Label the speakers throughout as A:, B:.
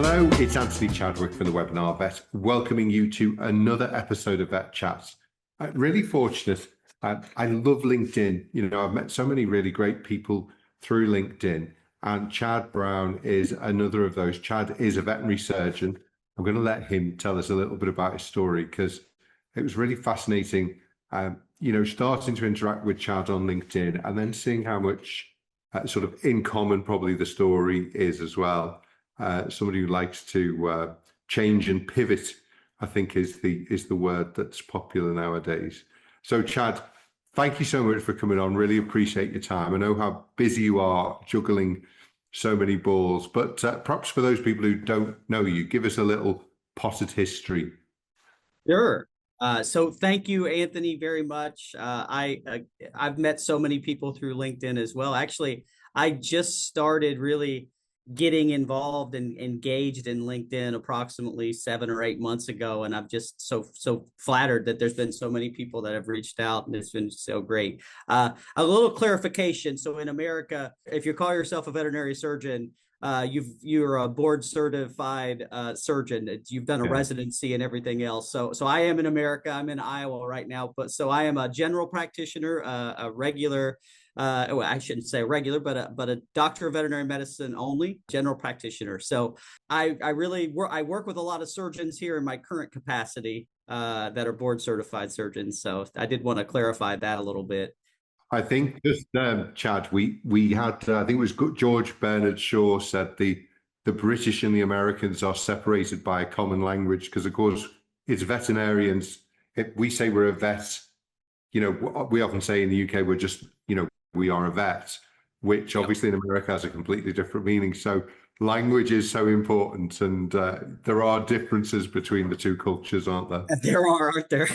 A: Hello, it's Anthony Chadwick from the Webinar Vet, welcoming you to another episode of VETchat. I'm really fortunate. I love LinkedIn. You know, I've met so many really great people through LinkedIn, and Chad Brown is another of those. Chad is a veterinary surgeon. I'm going to let him tell us a little bit about his story because it was really fascinating. Starting to interact with Chad on LinkedIn and then seeing how much sort of in common probably the story is as well. Somebody who likes to change and pivot, I think is the word that's popular nowadays. So Chad, thank you so much for coming on. Really appreciate your time. I know how busy you are juggling so many balls, but perhaps for those people who don't know you, give us a little potted history.
B: Sure. So thank you, Anthony, very much. I've met so many people through LinkedIn as well. Actually, I just started really getting involved and engaged in LinkedIn approximately 7 or 8 months ago, and I'm just so flattered that there's been so many people that have reached out, and it's been so great. A little clarification. So in America, if you call yourself a veterinary surgeon, you're a board certified surgeon. You've done a residency and everything else. So I am in America. I'm in Iowa right now, but so I am a general practitioner, a regular. Well, I shouldn't say regular, but a doctor of veterinary medicine only, general practitioner. So I work with a lot of surgeons here in my current capacity that are board certified surgeons. So I did want to clarify that a little bit.
A: I think just Chad, we had I think it was George Bernard Shaw said the British and the Americans are separated by a common language because of course it's veterinarians. If we say we're a vet, you know, we often say in the UK we're just, you know, we are a vet, which obviously in America has a completely different meaning. So language is so important, and there are differences between the two cultures, aren't there?
B: There aren't there?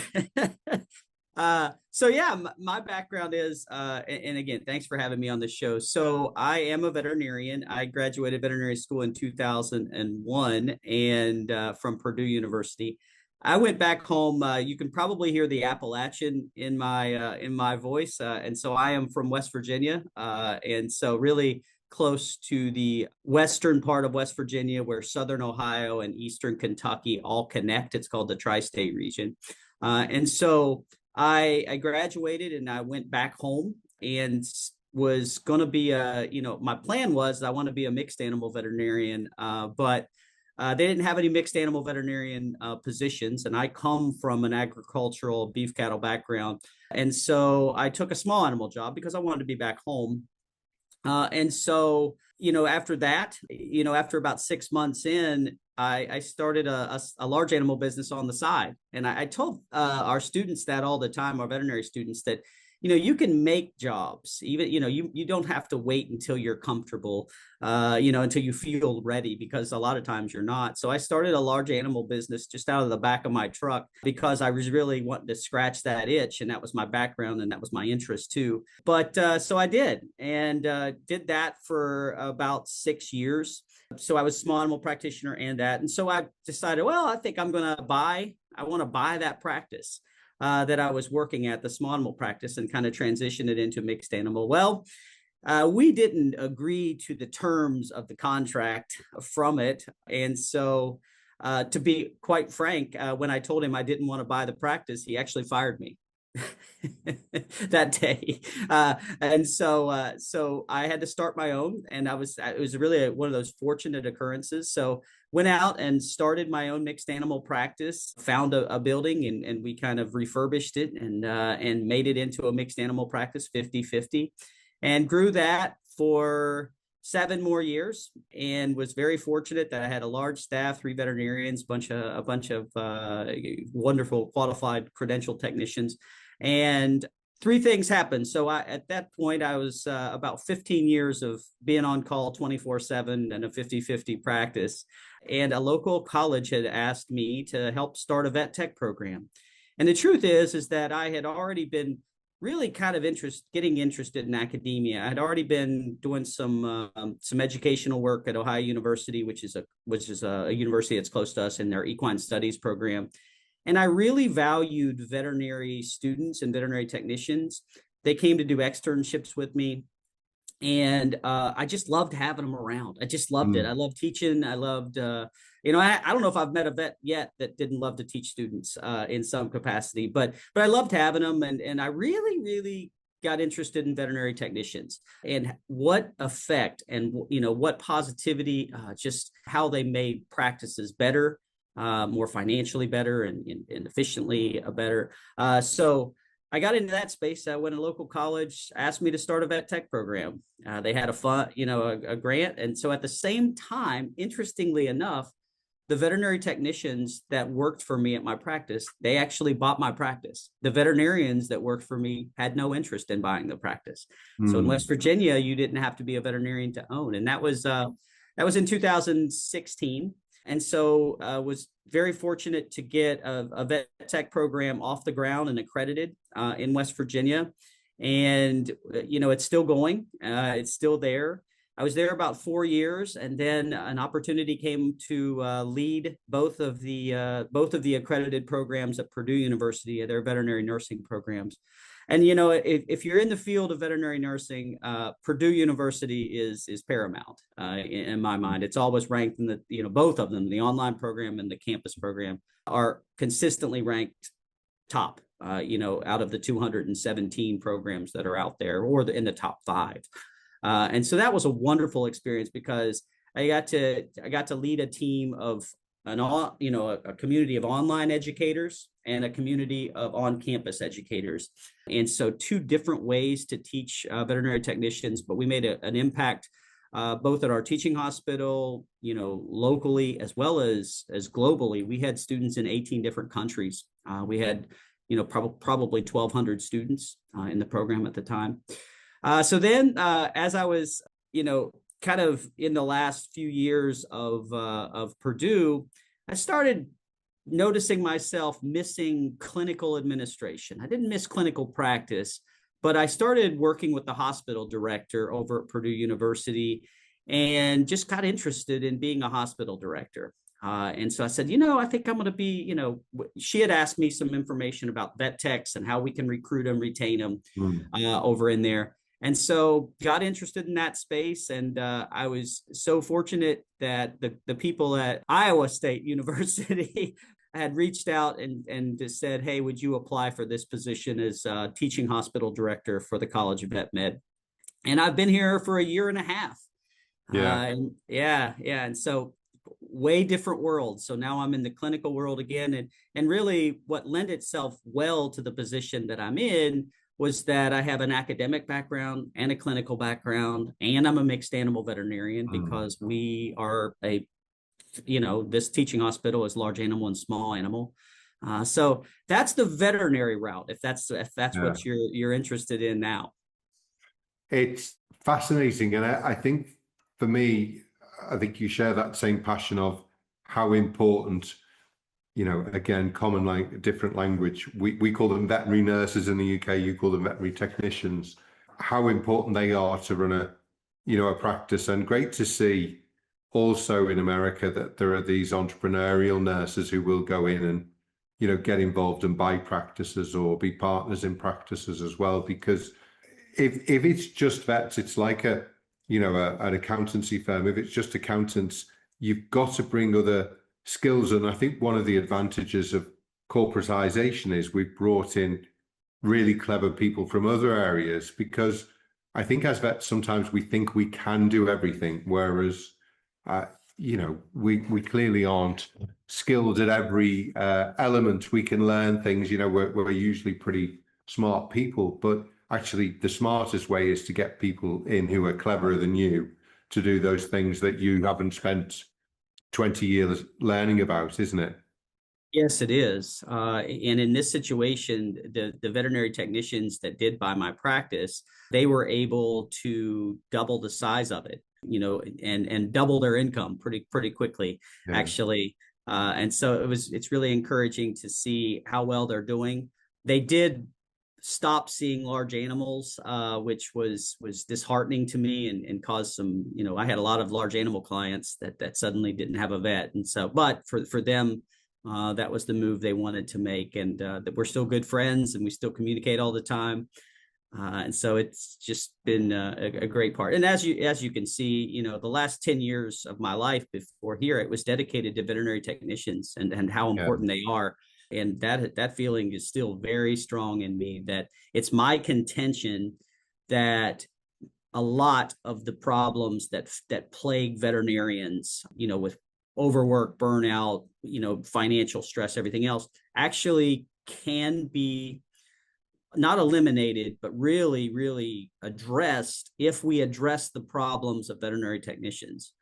B: So yeah, my background is, and again, thanks for having me on the show. So I am a veterinarian. I graduated veterinary school in 2001 and from Purdue University. I went back home. You can probably hear the Appalachian in my voice, and so I am from West Virginia, and so really close to the western part of West Virginia, where Southern Ohio and Eastern Kentucky all connect. It's called the Tri-State region, and so I graduated and I went back home and was going to be my plan was I want to be a mixed animal veterinarian, but they didn't have any mixed animal veterinarian positions, and I come from an agricultural beef cattle background, and so I took a small animal job because I wanted to be back home. And so, after that, after about 6 months in, I started a large animal business on the side. And I told our students that all the time, our veterinary students, that, you can make jobs, even, you don't have to wait until you're comfortable, until you feel ready, because a lot of times you're not. So I started a large animal business just out of the back of my truck because I was really wanting to scratch that itch. And that was my background and that was my interest too. But so I did, and did that for about 6 years. So I was a small animal practitioner and that. And so I decided, well, I think I want to buy that practice that I was working at, the small animal practice, and kind of transition it into mixed animal. Well, we didn't agree to the terms of the contract from it. And so to be quite frank, when I told him I didn't want to buy the practice, he actually fired me. That day, and so I had to start my own, and it was really one of those fortunate occurrences. So went out and started my own mixed animal practice, found a building, and we kind of refurbished it and made it into a mixed animal practice 50-50, and grew that for 7 more years, and was very fortunate that I had a large staff, 3 veterinarians, a bunch of wonderful qualified credentialed technicians. And 3 things happened. So at that point, I was about 15 years of being on call 24/7 and a 50-50 practice. And a local college had asked me to help start a vet tech program. And the truth is that I had already been really kind of getting interested in academia. I had already been doing some educational work at Ohio University, which is a university that's close to us, in their equine studies program. And I really valued veterinary students and veterinary technicians. They came to do externships with me. And I just loved having them around. I just loved it. I
A: Mm.
B: loved teaching. I loved, I don't know if I've met a vet yet that didn't love to teach students in some capacity, but I loved having them, and I really, really got interested in veterinary technicians and what effect and what positivity, just how they made practices better, more financially better, and efficiently better. So I got into that space. I went to local college, asked me to start a vet tech program. They had a fun, a grant. And so at the same time, interestingly enough, the veterinary technicians that worked for me at my practice, they actually bought my practice. The veterinarians that worked for me had no interest in buying the practice. So in West
A: Mm.
B: Virginia, you didn't have to be a veterinarian to own. And that was in 2016. And so was very fortunate to get a vet tech program off the ground and accredited in West Virginia. And, it's still going. It's still there. I was there about 4 years, and then an opportunity came to lead both of the accredited programs at Purdue University, their veterinary nursing programs. And if you're in the field of veterinary nursing, Purdue University is paramount in my mind. It's always ranked in the both of them, the online program and the campus program, are consistently ranked top. Out of the 217 programs that are out there, or in the top five. And so that was a wonderful experience because I got to lead a team of a community of online educators and a community of on-campus educators. And so two different ways to teach veterinary technicians, but we made an impact both at our teaching hospital, locally as well as globally. We had students in 18 different countries. We had, probably 1,200 students in the program at the time. So then, as I was, kind of in the last few years of Purdue, I started noticing myself missing clinical administration. I didn't miss clinical practice, but I started working with the hospital director over at Purdue University and just got interested in being a hospital director. And so I said, I think I'm going to be, she had asked me some information about vet techs and how we can recruit them, retain them
A: Mm.
B: over in there. And so got interested in that space. And I was so fortunate that the people at Iowa State University had reached out and just said, hey, would you apply for this position as teaching hospital director for the College of Vet Med? And I've been here for a year and a half.
A: Yeah.
B: Yeah. And so way different world. So now I'm in the clinical world again. And really what lent itself well to the position that I'm in was that I have an academic background and a clinical background, and I'm a mixed animal veterinarian
A: Mm.
B: because we are this teaching hospital is large animal and small animal. So that's the veterinary route, if that's
A: Yeah.
B: what you're interested in now.
A: It's fascinating. And I think for me, I think you share that same passion of how important, again, common like different language. We call them veterinary nurses in the UK, you call them veterinary technicians, how important they are to run a practice. And great to see also in America that there are these entrepreneurial nurses who will go in and, get involved and buy practices or be partners in practices as well. Because if it's just vets, it's like an accountancy firm. If it's just accountants, you've got to bring other skills. And I think one of the advantages of corporatization is we've brought in really clever people from other areas, because I think as vets, sometimes we think we can do everything, whereas, we clearly aren't skilled at every element. We can learn things, we're usually pretty smart people, but actually the smartest way is to get people in who are cleverer than you to do those things that you haven't spent 20 years learning about, isn't it?
B: Yes, it is. And in this situation, the veterinary technicians that did buy my practice, they were able to double the size of it, and double their income pretty quickly,
A: Yeah.
B: actually. And so it's really encouraging to see how well they're doing. They did stop seeing large animals, which was disheartening to me and caused some, I had a lot of large animal clients that suddenly didn't have a vet. And so, but for them, that was the move they wanted to make, and that we're still good friends and we still communicate all the time. And so it's just been a great part. And as you can see, the last 10 years of my life before here, it was dedicated to veterinary technicians and how
A: Yeah.
B: important they are. And that feeling is still very strong in me, that it's my contention that a lot of the problems that plague veterinarians, with overwork, burnout, financial stress, everything else, actually can be not eliminated, but really, really addressed if we address the problems of veterinary technicians.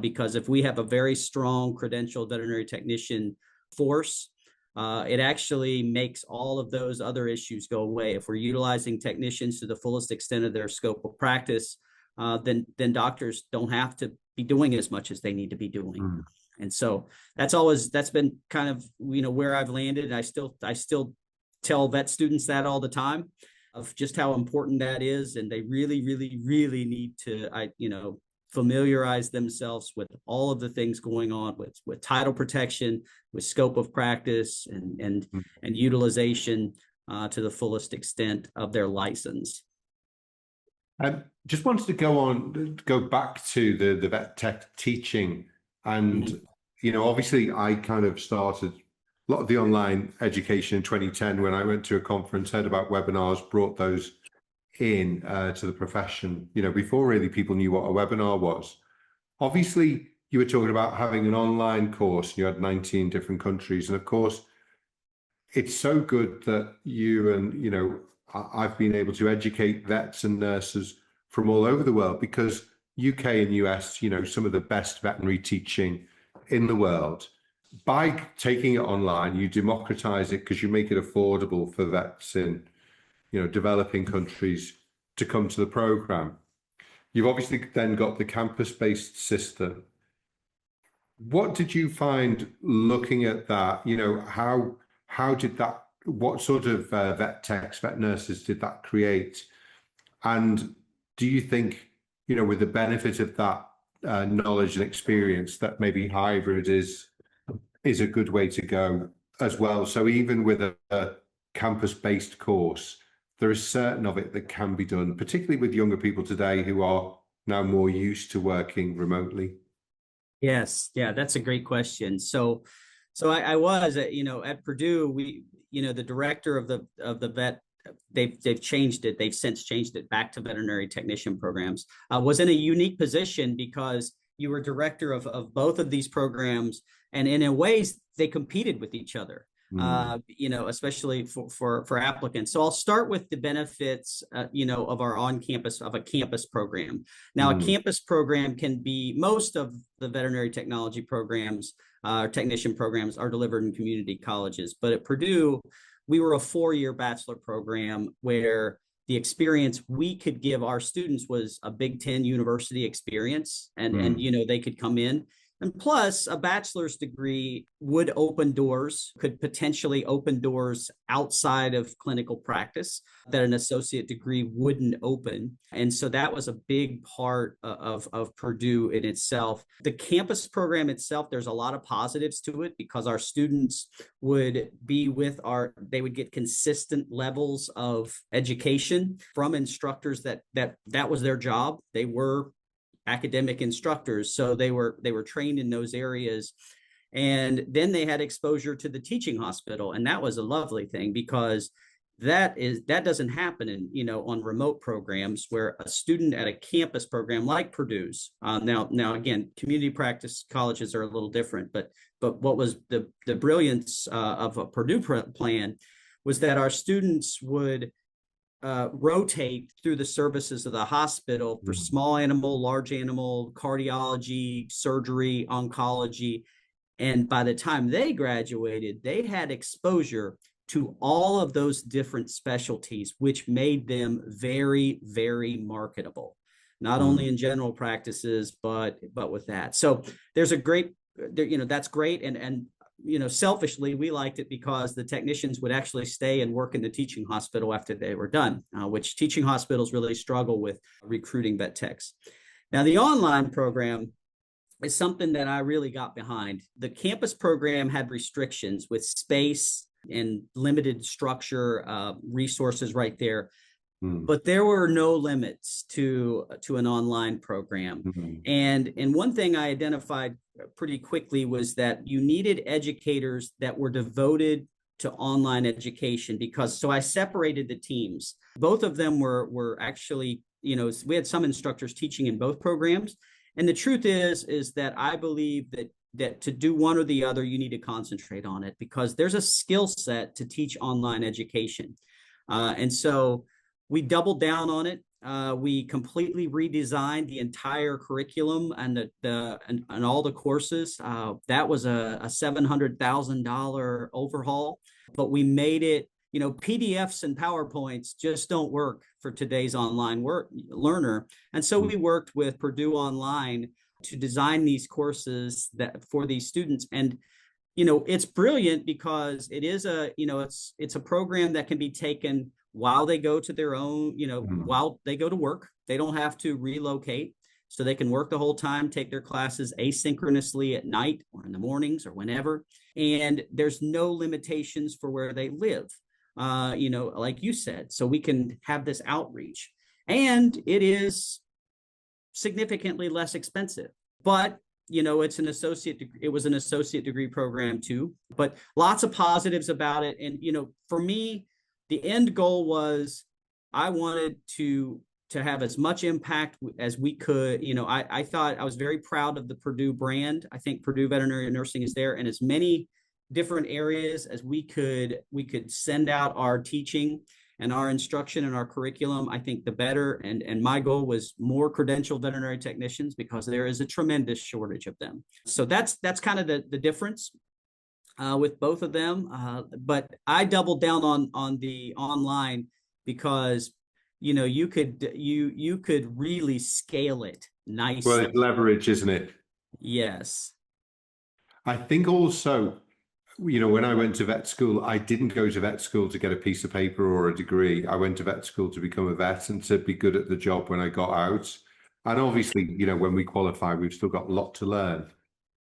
B: Because if we have a very strong credentialed veterinary technician force, it actually makes all of those other issues go away. If we're utilizing technicians to the fullest extent of their scope of practice, then doctors don't have to be doing as much as they need to be doing.
A: Mm.
B: And so that's been kind of where I've landed. And I still tell vet students that all the time, of just how important that is, and they really, really, really need to familiarize themselves with all of the things going on with title protection, with scope of practice, and utilization to the fullest extent of their license.
A: Just wanted to go back to the vet tech teaching, and obviously I kind of started a lot of the online education in 2010 when I went to a conference, heard about webinars, brought those in to the profession, before really people knew what a webinar was. Obviously, you were talking about having an online course, and you had 19 different countries. And of course, it's so good that you and, I've been able to educate vets and nurses from all over the world, because UK and US, some of the best veterinary teaching in the world. By taking it online, you democratize it because you make it affordable for vets in, developing countries to come to the program. You've obviously then got the campus-based system. What did you find looking at that? How did that, what sort of vet techs, vet nurses did that create? And do you think, with the benefit of that knowledge and experience, that maybe hybrid is a good way to go as well? So even with a campus-based course, there is certain of it that can be done, particularly with younger people today who are now more used to working remotely.
B: Yes, yeah, that's a great question. So I was at Purdue. The director of the vet, they've changed it. They've since changed it back to veterinary technician programs. Was in a unique position because you were director of both of these programs, and in ways they competed with each other. Especially for applicants. So I'll start with the benefits, of our a campus program. Now, a campus program can be, most of the veterinary technology programs, technician programs, are delivered in community colleges. But at Purdue, we were a 4-year bachelor program where the experience we could give our students was a Big Ten university experience, and they could come in. And plus, a bachelor's degree would open doors, could potentially open doors outside of clinical practice that an associate degree wouldn't open. And so that was a big part of Purdue in itself. The campus program itself, there's a lot of positives to it, because our students would be they would get consistent levels of education from instructors that was their job. They were academic instructors, so they were trained in those areas. And then they had exposure to the teaching hospital, and that was a lovely thing, because that doesn't happen on remote programs, where a student at a campus program like Purdue's, now again, community practice colleges are a little different, but what was the brilliance of a Purdue plan was that our students would rotate through the services of the hospital for small animal, large animal, cardiology, surgery, oncology. And by the time they graduated, they had exposure to all of those different specialties, which made them very, very marketable, not only in general practices, but with that. So there's a great, that's great. And selfishly, we liked it because the technicians would actually stay and work in the teaching hospital after they were done, which teaching hospitals really struggle with recruiting vet techs. Now, the online program is something that I really got behind. The campus program had restrictions with space and limited structure, resources right there.
A: Mm.
B: but there were no limits to an online program.
A: Mm.
B: And one thing I identified pretty quickly was that you needed educators that were devoted to online education, because so I separated the teams. Both of them were actually, we had some instructors teaching in both programs. And the truth is that I believe that to do one or the other, you need to concentrate on it, because there's a skill set to teach online education. And so we doubled down on it. We completely redesigned the entire curriculum and and all the courses. That was a $700,000 overhaul, but we made it. PDFs and PowerPoints just don't work for today's online learner, and so we worked with Purdue Online to design these courses that for these students. And it's brilliant because it is it's a program that can be taken while they go to their own,
A: Mm.
B: while they go to work. They don't have to relocate. So they can work the whole time, take their classes asynchronously at night or in the mornings or whenever. And there's no limitations for where they live, like you said. So we can have this outreach. And it is significantly less expensive. But it was an associate degree program too, but lots of positives about it. And for me, the end goal was I wanted to have as much impact as we could. I thought I was very proud of the Purdue brand. I think Purdue Veterinary Nursing is there in as many different areas as we could send out our teaching and our instruction and our curriculum. I think the better. And my goal was more credentialed veterinary technicians, because there is a tremendous shortage of them. So that's kind of the difference with both of them. But I doubled down on the online because you could really scale it
A: Well,
B: nicely.
A: it's leverage, isn't it?
B: Yes.
A: I think also, when I went to vet school, I didn't go to vet school to get a piece of paper or a degree. I went to vet school to become a vet and to be good at the job when I got out. And obviously, when we qualify, we've still got a lot to learn.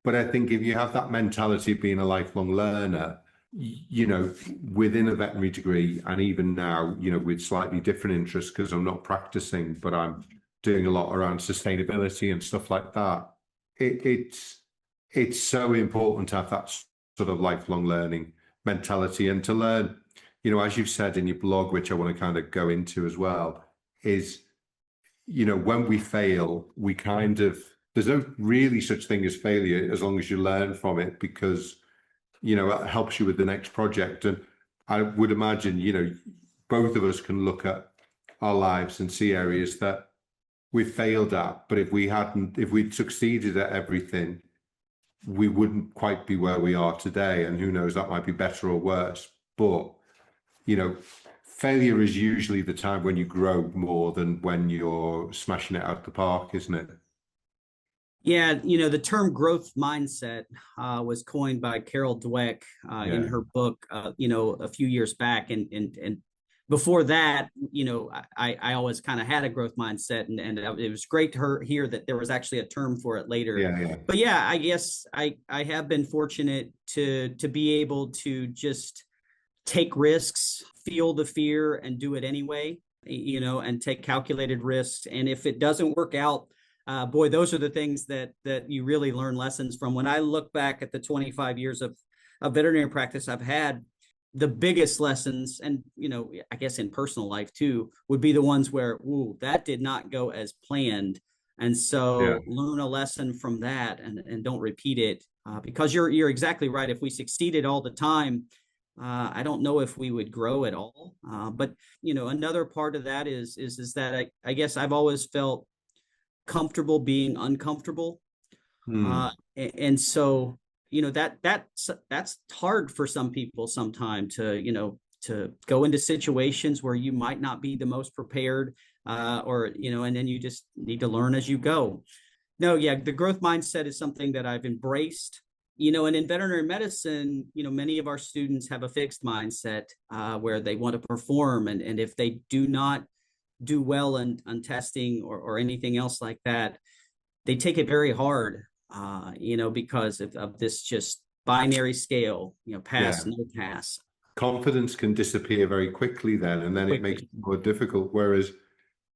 A: But I think if you have that mentality of being a lifelong learner, within a veterinary degree, and even now, with slightly different interests, because I'm not practicing, but I'm doing a lot around sustainability and stuff like that. It's so important to have that sort of lifelong learning mentality, and to learn, as you've said in your blog, which I want to kind of go into as well, is, when we fail, there's no really such thing as failure as long as you learn from it, because, it helps you with the next project. And I would imagine, both of us can look at our lives and see areas that we failed at, but if we'd succeeded at everything, we wouldn't quite be where we are today. And who knows, that might be better or worse. But, failure is usually the time when you grow more than when you're smashing it out the park, isn't it?
B: Yeah, the term growth mindset was coined by Carol Dweck in
A: Yeah.
B: her book, a few years back. And before that, I always kind of had a growth mindset, and it was great to hear that there was actually a term for it later.
A: Yeah, yeah.
B: But yeah, I guess I have been fortunate to be able to just take risks, feel the fear, and do it anyway, and take calculated risks. And if it doesn't work out, boy, those are the things that you really learn lessons from. When I look back at the 25 years of veterinary practice I've had, the biggest lessons, and I guess in personal life too, would be the ones where, ooh, that did not go as planned. And
A: Yeah.
B: so learn a lesson from that, and don't repeat it, because you're exactly right. If we succeeded all the time, I don't know if we would grow at all. But another part of that is that I guess I've always felt comfortable being uncomfortable.
A: Hmm.
B: And so, that's hard for some people sometime to go into situations where you might not be the most prepared, and then you just need to learn as you go. No, yeah, the growth mindset is something that I've embraced. And in veterinary medicine, many of our students have a fixed mindset where they want to perform. And if they do not do well on testing or anything else like that, they take it very hard, because of this just binary scale, pass,
A: Yeah.
B: no pass.
A: confidence can disappear very quickly then, and then it makes it more difficult. Whereas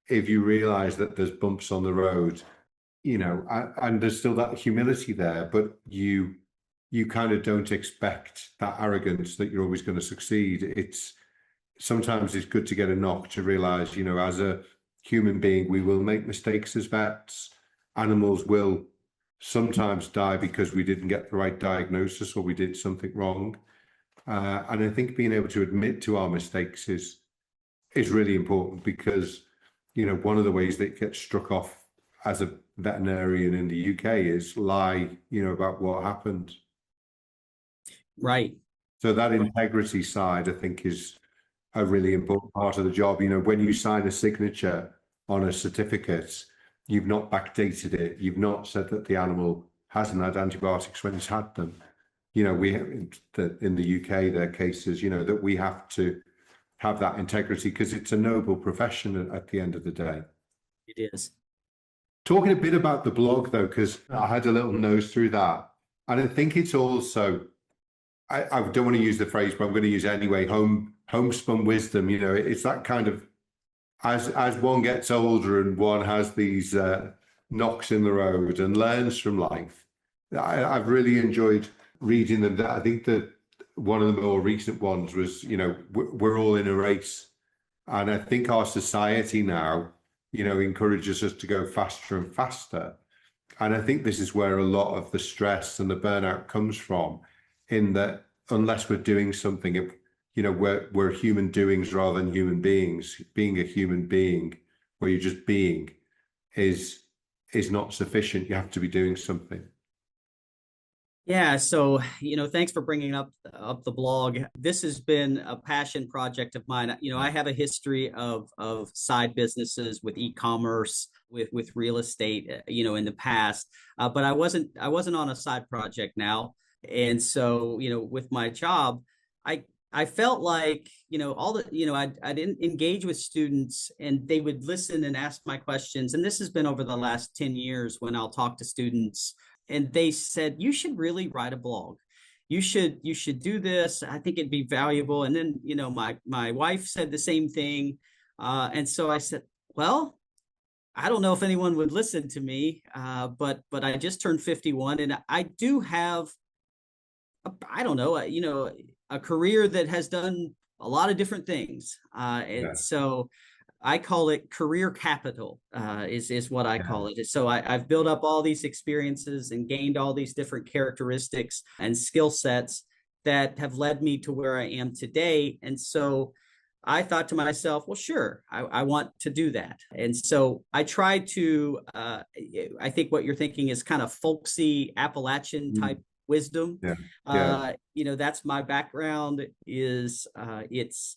A: if you realize that there's bumps on the road, and there's still that humility there, but you kind of don't expect that arrogance that you're always going to succeed. Sometimes it's good to get a knock to realize, as a human being, we will make mistakes as vets. Animals will sometimes die because we didn't get the right diagnosis or we did something wrong. And I think being able to admit to our mistakes is really important, because, one of the ways that it gets struck off as a veterinarian in the UK is lie, about what happened.
B: Right.
A: So that integrity side, I think, is a really important part of the job. When you sign a signature on a certificate, you've not backdated it. You've not said that the animal hasn't had antibiotics when it's had them. We in the UK, there are cases, that we have to have that integrity, because it's a noble profession at the end of the day.
B: It is.
A: Talking a bit about the blog, though, because I had a little nose through that. And I think it's also, I don't want to use the phrase, but I'm going to use it anyway, homespun wisdom. It's that kind of, as one gets older and one has these knocks in the road and learns from life. I've really enjoyed reading them. I think that one of the more recent ones was, we're all in a race. And I think our society now, encourages us to go faster and faster. And I think this is where a lot of the stress and the burnout comes from, in that unless we're doing something, we're human doings rather than human beings. Being a human being where you're just being is not sufficient. You have to be doing something.
B: Yeah, so thanks for bringing up the blog. This has been a passion project of mine. I have a history of side businesses with e-commerce, with real estate, in the past, but I wasn't on a side project now, and so with my job, I felt like all the I didn't engage with students, and they would listen and ask my questions, and this has been over the last 10 years when I'll talk to students. And they said, you should really write a blog. You should do this. I think it'd be valuable. And then, my wife said the same thing. And so I said, well, I don't know if anyone would listen to me, but I just turned 51, and I do have, a career that has done a lot of different things. And so I call it career capital, is what I call it. So I've built up all these experiences and gained all these different characteristics and skill sets that have led me to where I am today. And so I thought to myself, well, sure, I want to do that. And so I try to, I think what you're thinking is kind of folksy Appalachian type wisdom. That's my background. Is it's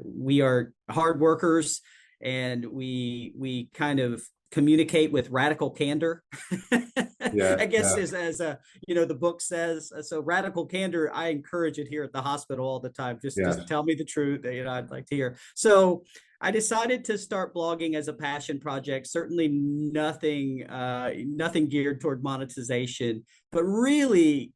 B: we are hard workers, and we kind of communicate with radical candor. I guess as the book says. So radical candor, I encourage it here at the hospital all the time. Just tell me the truth. I'd like to hear. So I decided to start blogging as a passion project. Certainly nothing geared toward monetization, but really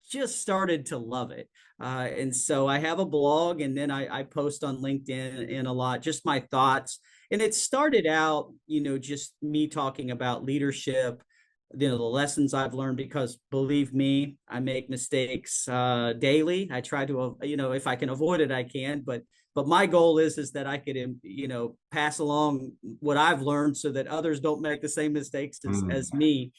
B: just started to love it. And so I have a blog, and then I post on LinkedIn in a lot, just my thoughts. And it started out, just me talking about leadership, the lessons I've learned, because believe me, I make mistakes daily. I try to, if I can avoid it, I can, but my goal is that I could, pass along what I've learned so that others don't make the same mistakes as me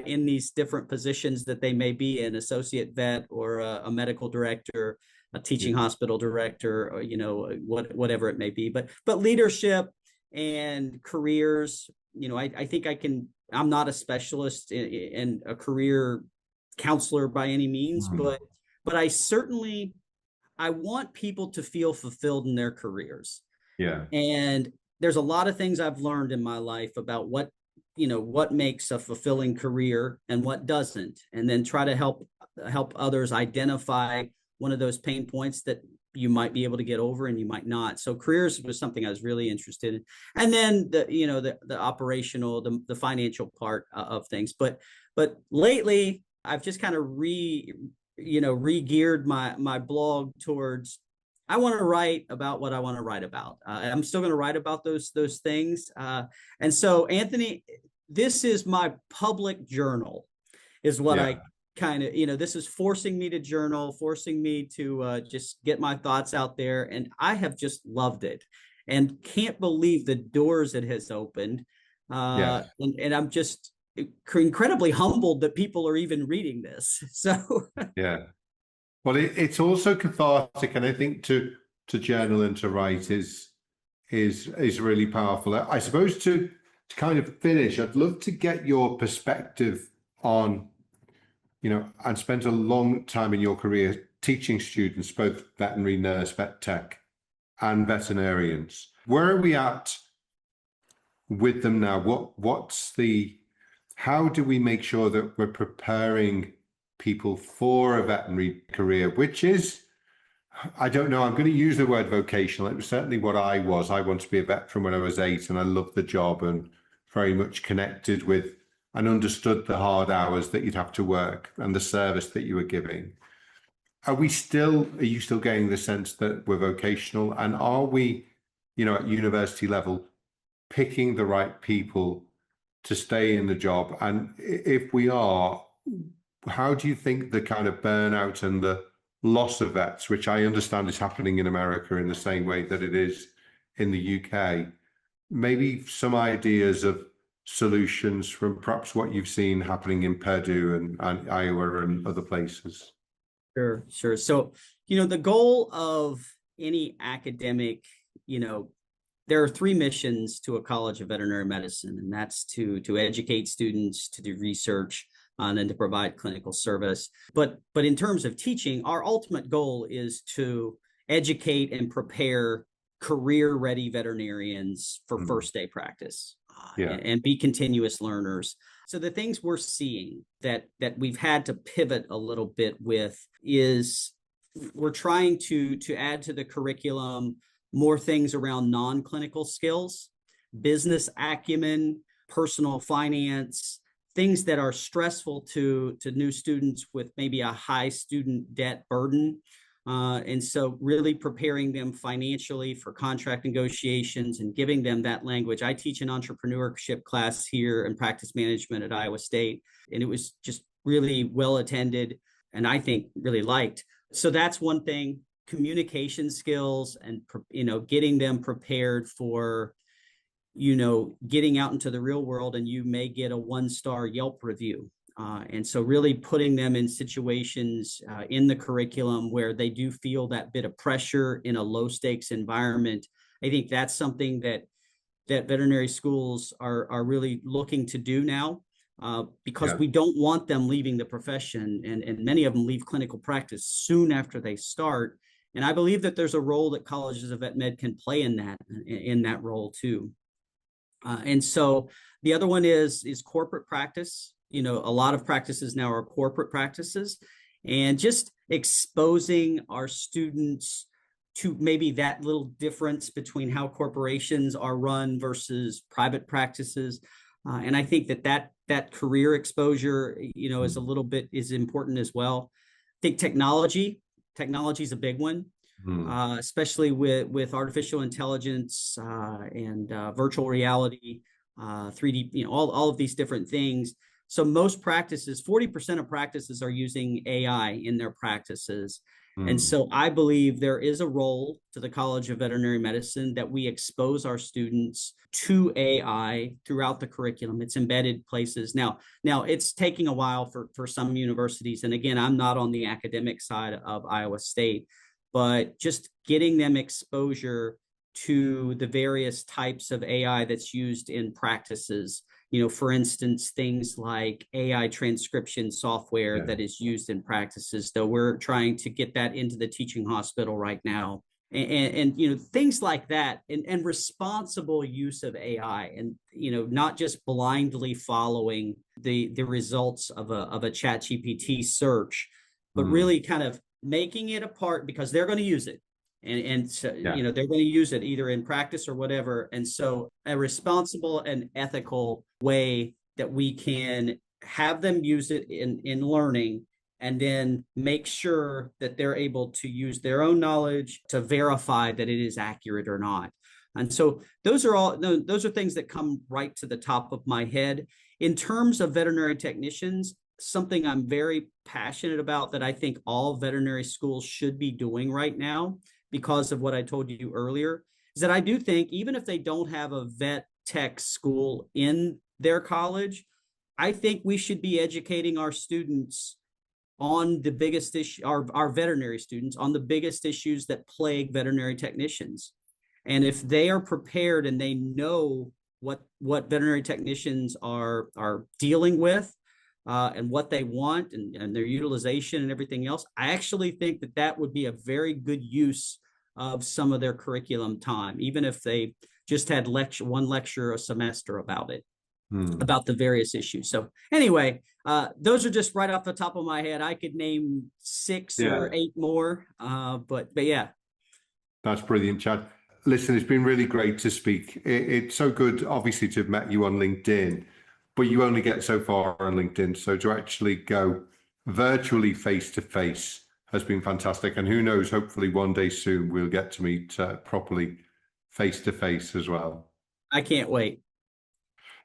B: in these different positions that they may be in, associate vet or a medical director, a teaching hospital director, or, whatever it may be. But leadership and careers, I think I'm not a specialist in a career counselor by any means, but I want people to feel fulfilled in their careers. And there's a lot of things I've learned in my life about what makes a fulfilling career and what doesn't, and then try to help others identify one of those pain points that you might be able to get over and you might not. So careers was something I was really interested in. And then the operational, the financial part of things. But lately I've just kind of re-geared my blog towards, I want to write about what I want to write about. I'm still going to write about those things. And so, Anthony, this is my public journal, is what
A: Yeah.
B: I kind of, this is forcing me to journal, forcing me to just get my thoughts out there. And I have just loved it and can't believe the doors it has opened.
A: Yeah.
B: And I'm just incredibly humbled that people are even reading this. So,
A: Yeah. Well, it's also cathartic, and I think to journal and to write is really powerful. I suppose to kind of finish, I'd love to get your perspective on, and spent a long time in your career teaching students, both veterinary nurse, vet tech, and veterinarians. Where are we at with them now? How do we make sure that we're preparing people for a veterinary career, which is, I don't know, I'm going to use the word vocational. It was certainly what I was. I wanted to be a vet from when I was 8, and I loved the job and very much connected with and understood the hard hours that you'd have to work and the service that you were giving. Are you still getting the sense that we're vocational? And are we, at university level, picking the right people to stay in the job? And if we are, how do you think the kind of burnout and the loss of vets, which I understand is happening in America in the same way that it is in the UK, maybe some ideas of solutions from perhaps what you've seen happening in Purdue and Iowa and other places?
B: Sure. So, the goal of any academic, there are 3 missions to a college of veterinary medicine, and that's to educate students, to do research, and then to provide clinical service. But in terms of teaching, our ultimate goal is to educate and prepare career-ready veterinarians for first day practice,
A: Yeah.
B: and be continuous learners. So the things we're seeing that we've had to pivot a little bit with is we're trying to add to the curriculum more things around non-clinical skills, business acumen, personal finance, things that are stressful to new students with maybe a high student debt burden. And so really preparing them financially for contract negotiations and giving them that language. I teach an entrepreneurship class here in practice management at Iowa State, and it was just really well attended and I think really liked. So that's one thing. Communication skills and, getting them prepared for, getting out into the real world, and you may get a 1-star Yelp review. And so really putting them in situations in the curriculum where they do feel that bit of pressure in a low stakes environment. I think that's something that veterinary schools are really looking to do now, because we don't want them leaving the profession. And many of them leave clinical practice soon after they start. And I believe that there's a role that colleges of vet med can play in that role too. And so the other one is corporate practice. A lot of practices now are corporate practices, and just exposing our students to maybe that little difference between how corporations are run versus private practices. And I think that career exposure, is important as well. I think technology is a big one. Especially with artificial intelligence and virtual reality, 3D, all of these different things. So most practices, 40% of practices are using AI in their practices. And so I believe there is a role to the College of Veterinary Medicine that we expose our students to AI throughout the curriculum. It's embedded places. Now it's taking a while for some universities. And again, I'm not on the academic side of Iowa State, but just getting them exposure to the various types of AI that's used in practices. For instance, things like AI transcription software that is used in practices, though we're trying to get that into the teaching hospital right now. And things like that, and responsible use of AI, and not just blindly following the results of a ChatGPT search, but really kind of making it a part, because they're going to use it. And so, they're going to use it either in practice or whatever. And so a responsible and ethical way that we can have them use it in learning, and then make sure that they're able to use their own knowledge to verify that it is accurate or not. And so those are things that come right to the top of my head. In terms of veterinary technicians, something I'm very passionate about that I think all veterinary schools should be doing right now, because of what I told you earlier, is that I do think even if they don't have a vet tech school in their college, I think we should be educating our students on the biggest issue, our veterinary students on the biggest issues that plague veterinary technicians. And if they are prepared and they know what veterinary technicians are dealing with, and what they want, and their utilization and everything else, I actually think that would be a very good use of some of their curriculum time, even if they just had one lecture a semester about it, about the various issues. So anyway, those are just right off the top of my head. I could name 6 or 8 more, but yeah.
A: That's brilliant, Chad. Listen, it's been really great to speak. It's so good, obviously, to have met you on LinkedIn, but you only get so far on LinkedIn. So to actually go virtually face to face has been fantastic. And who knows, hopefully one day soon we'll get to meet properly face to face as well.
B: I can't wait.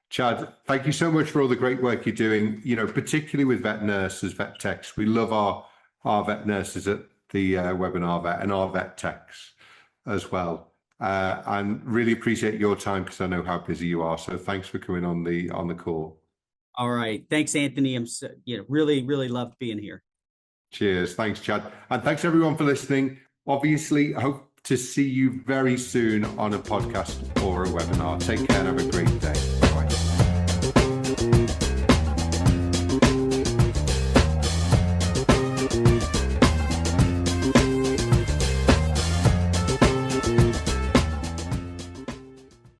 A: Chad, thank you so much for all the great work you're doing, particularly with vet nurses, vet techs. We love our vet nurses at the Webinar Vet and our vet techs as well. And really appreciate your time because I know how busy you are. So thanks for coming on the call.
B: All right. Thanks, Anthony. I'm really, really loved being here.
A: Cheers. Thanks, Chad. And thanks everyone for listening. Obviously, I hope to see you very soon on a podcast or a webinar. Take care and have a great day. Bye.